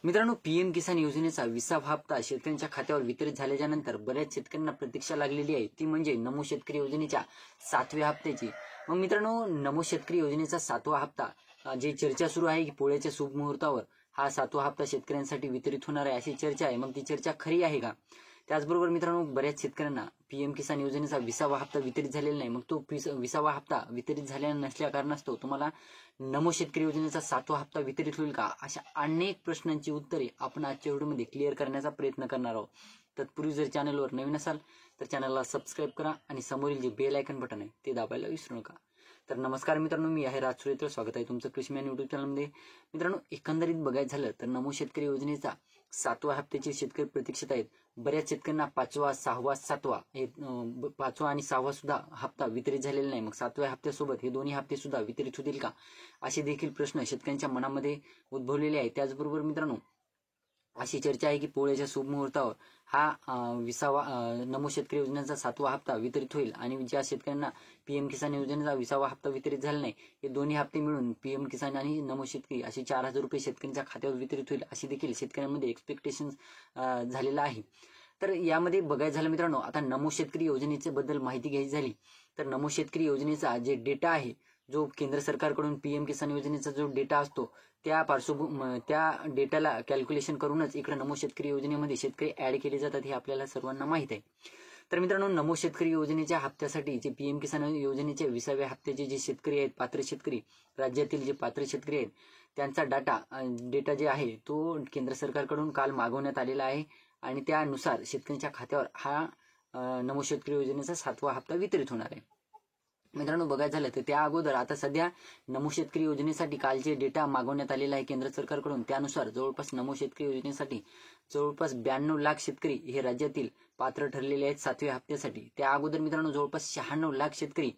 मित्रांनो, पीएम किसान योजनेचा 20वा हप्ता शेतकऱ्यांच्या खात्यावर वितरित झाल्याच्या नंतर बऱ्याच शेतकऱ्यांना प्रतीक्षा लागलेली आहे, ती म्हणजे नमो शेतकरी योजनेच्या 7व्या हप्त्याची। मग मित्रांनो, नमो शेतकरी योजनेचा 7वा हप्ता जी चर्चा सुरू आहे की पोळ्याच्या शुभ मुहूर्तावर हा 7वा हप्ता शेतकऱ्यांसाठी वितरित होणार आहे अशी चर्चा आहे। मग ती चर्चा खरी आहे का? त्याचबरोबर मित्रांनो, बऱ्याच शेतकऱ्यांना पीएम किसान योजनेचा 20वा हप्ता वितरित झालेला नाही। मग तो 20वा हप्ता वितरित झालेला नसल्या कारणास्तव तुम्हाला नमो शेतकरी योजनेचा 7वा हप्ता वितरित होईल का, अशा अनेक प्रश्नांची उत्तरे आपण आजच्या व्हिडिओमध्ये क्लिअर करण्याचा प्रयत्न करणार आहोत। तत्पूर्वी जर चॅनलवर नवीन असाल तर चॅनलला सबस्क्राईब करा आणि समोरील जे बेल आयकन बटन आहे ते दाबायला विसरू नका। तर नमस्कार मित्रांनो, मी आहे राज सुरेत्र, स्वागत आहे तुमचं कृषीमॅन युट्यूब चॅनलमध्ये। मित्रांनो, एकंदरीत बघायचं झालं तर नमो शेतकरी योजनेचा 7व्या हप्त्याची शेतकरी प्रतीक्षित आहेत। बऱ्याच शेतकऱ्यांना 5वा, 6वा, 7वा हे 5वा आणि 6वा सुद्धा हप्ता वितरित झालेला नाही। मग 7व्या हप्त्यासोबत हे दोन्ही हप्ते सुद्धा वितरित होतील का, असे देखील प्रश्न शेतकऱ्यांच्या मनामध्ये उद्भवलेले आहेत। त्याचबरोबर मित्रांनो, अशी चर्चा आहे की पोळ्याच्या शुभ मुहूर्तावर हा 20वा नमो शेतकरी योजनेचा 7वा हप्ता वितरित होईल आणि ज्या शेतकऱ्यांना पीएम किसान योजनेचा 20वा हप्ता वितरित झाला नाही, हे दोन्ही हप्ते मिळून पीएम किसान आणि नमो शेतकरी असे 4,000 रुपये शेतकऱ्यांच्या खात्यावर वितरित होईल अशी देखील शेतकऱ्यांमध्ये एक्सपेक्टेशन झालेलं आहे। तर यामध्ये बघायचं झालं मित्रांनो, आता नमो शेतकरी योजनेच्या बद्दल माहिती घ्यायची झाली तर नमो शेतकरी योजनेचा जे डेटा आहे, जो केंद्र सरकारकडून पीएम किसान योजनेचा जो डेटा असतो त्या डेटाला कॅल्क्युलेशन करूनच इकडे नमो शेतकरी योजनेमध्ये शेतकरी ऍड केले जातात, हे आपल्याला सर्वांना माहित आहे। तर मित्रांनो, नमो शेतकरी योजनेच्या हप्त्यासाठी जे पीएम किसान योजनेच्या 20व्या हप्त्याचे जे शेतकरी आहेत, पात्र शेतकरी, राज्यातील जे पात्र शेतकरी आहेत त्यांचा डेटा जे आहे तो केंद्र सरकारकडून काल मागवण्यात आलेला आहे आणि त्यानुसार शेतकऱ्यांच्या खात्यावर हा नमो शेतकरी योजनेचा 7वा हप्ता वितरित होणार आहे। मित्रांनो, बघायचं झालं तर त्या अगोदर आता सध्या नमो शेतकरी योजनेसाठी काल जे डेटा मागवण्यात आलेला आहे केंद्र सरकारकडून, त्यानुसार जवळपास नमो शेतकरी योजनेसाठी जवळपास 92 लाख शेतकरी हे राज्यातील पात्र ठरलेले आहेत 7व्या हप्त्यासाठी। त्या अगोदर मित्रांनो जवळपास 96 लाख शेतकरी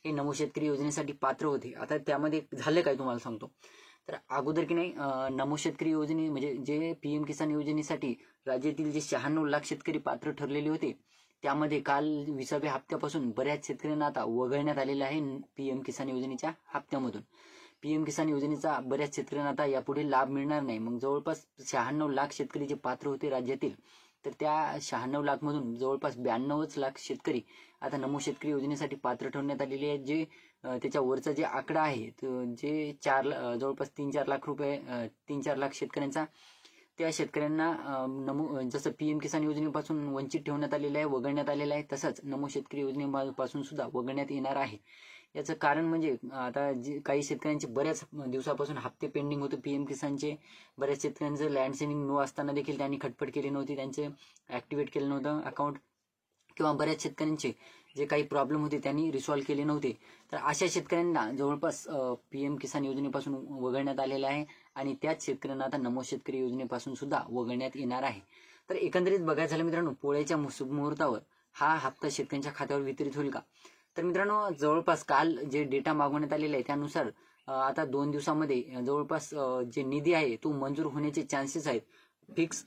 हे नमो शेतकरी योजनेसाठी पात्र होते। आता त्यामध्ये झालं काय तुम्हाला सांगतो। तर अगोदर की नाही, नमो शेतकरी योजने म्हणजे जे पीएम किसान योजनेसाठी राज्यातील जे 96 लाख शेतकरी पात्र ठरलेले होते, त्यामध्ये काल 20व्या हप्त्यापासून बऱ्याच शेतकऱ्यांना आता वगळण्यात आलेलं आहे पीएम किसान योजनेच्या हप्त्यामधून। पीएम किसान योजनेचा बऱ्याच शेतकऱ्यांना आता यापुढे लाभ मिळणार नाही। मग जवळपास 96 लाख शेतकरी जे पात्र होते राज्यातील, तर त्या 96 लाख मधून जवळपास 92 लाख शेतकरी आता नमो शेतकरी योजनेसाठी पात्र ठरण्यात आलेले आहेत। जे त्याच्या वरचा जे आकडा आहे जे जवळपास 3-4 लाख रुपये 3-4 लाख शेतकऱ्यांचा, त्या शेतकऱ्यांना जसं पीएम किसान योजनेपासून वंचित ठेवण्यात आलेलं आहे, वगळण्यात आलेलं आहे, तसंच नमो शेतकरी योजनेपासून सुद्धा वगळण्यात येणार आहे। याचं कारण म्हणजे आता काही शेतकऱ्यांचे बऱ्याच दिवसापासून हप्ते पेंडिंग होते पीएम किसानचे। बऱ्याच शेतकऱ्यांचं लँड सेलिंग नो असताना देखील त्यांनी खटपट केली नव्हती, त्यांचे ऍक्टिव्हेट केलं नव्हतं अकाउंट, किंवा बऱ्याच शेतकऱ्यांचे जे काही प्रॉब्लेम होते त्यांनी रिसॉल्व्ह केले नव्हते। तर अशा शेतकऱ्यांना जवळपास पीएम किसान योजनेपासून वगळण्यात आलेलं आहे आणि त्याच शेतकऱ्यांना आता नमो शेतकरी योजनेपासून सुद्धा वगळण्यात येणार आहे। तर एकंदरीत बघायचं झालं मित्रांनो, पोळ्याच्या शुभ मुहूर्तावर हा हप्ता शेतकऱ्यांच्या खात्यावर वितरित होईल का? तर मित्रांनो, जवळपास काल जे डेटा मागवण्यात आलेला आहे त्यानुसार आता 2 दिवसामध्ये जवळपास जे निधी आहे तो मंजूर होण्याचे चान्सेस आहेत। फिक्स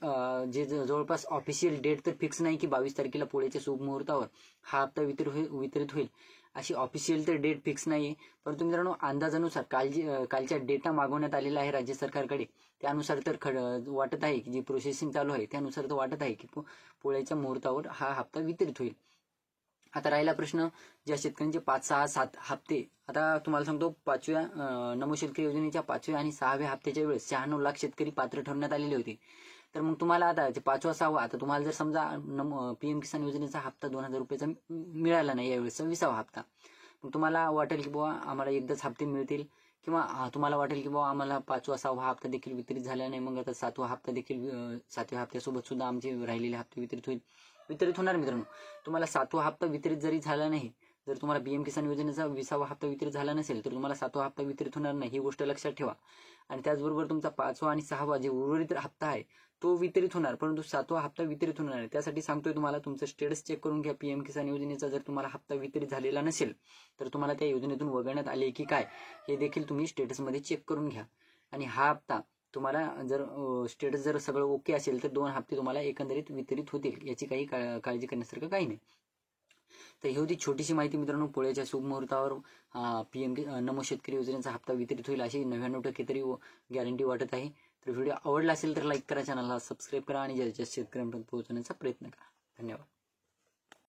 जे जवळपास ऑफिशियल डेट तर फिक्स नाही की 22 तारखेला पोळ्याच्या शुभ मुहूर्तावर हा हप्ता वितरित होईल, अशी ऑफिशियल तर डेट फिक्स नाही। परंतु मित्रांनो, अंदाजानुसार कालच्या डेटा मागवण्यात आलेला आहे राज्य सरकारकडे, त्यानुसार तर वाटत आहे की जी प्रोसेसिंग चालू आहे त्यानुसार तर वाटत आहे की पोळ्याच्या मुहूर्तावर हा हप्ता वितरित होईल। आता राहिला प्रश्न ज्या शेतकऱ्यांचे 5, 6, 7 हप्ते, आता तुम्हाला सांगतो 5व्या नमो शेतकरी योजनेच्या 5व्या आणि 6व्या हप्त्याच्या वेळेस 96 लाख शेतकरी पात्र ठरण्यात आलेले होते। तर मग तुम्हाला आता 5वा 6वा, आता तुम्हाला जर समजा पीएम किसान योजनेचा हप्ता 2,000 रुपयाचा मिळाला नाही यावेळेस 20वा हप्ता, मग तुम्हाला वाटेल की बुवा आम्हाला एकदाच हप्ते मिळतील, किंवा तुम्हाला वाटेल की बुवा आम्हाला 5वा 6वा हप्ता देखील वितरित झाला नाही, मग आता 7वा हप्ता देखील 7व्या हप्त्यासोबत सुद्धा आमचे राहिलेले हप्ते वितरित होणार। मित्रांनो, तुम्हाला 7वा हप्ता वितरित जरी झाला नाही, जर तुम्हाला पीएम किसान योजनेचा 20वा हप्ता वितरित झाला नसेल तर तुम्हाला 7वा हप्ता वितरित होणार नाही, ही गोष्ट लक्षात ठेवा। आणि त्याचबरोबर तुमचा 5वा आणि 6वा जे उर्वरित हप्ता आहे तो वितरित होणार, परंतु 7वा हप्ता वितरित होणार नाही। त्यासाठी सांगतोय तुम्हाला, तुमचं स्टेटस चेक करून घ्या पीएम किसान योजनेचा। जर तुम्हाला हप्ता वितरित झालेला नसेल तर तुम्हाला त्या योजनेतून वगळण्यात आले की काय हे देखील तुम्ही स्टेटसमध्ये चेक करून घ्या। आणि हा हप्ता तुम्हाला जर स्टेटस जर सगळं ओके असेल तर 2 हप्ते तुम्हाला एकंदरीत वितरित होतील, याची काही काळजी करण्यासारखं काही नाही। तर ही होती छोटीशी माहिती मित्रांनो, पोळ्याच्या शुभ मुहूर्तावर पीएम नमो शेतकरी योजनेचा हप्ता वितरित होईल अशी 99% तरी गॅरंटी वाटत आहे। तर व्हिडिओ आवडला असेल तर लाईक करा, चॅनलला सबस्क्राईब करा आणि जास्तीत जास्त शेतकऱ्यांपर्यंत पोहोचवण्याचा प्रयत्न करा. धन्यवाद.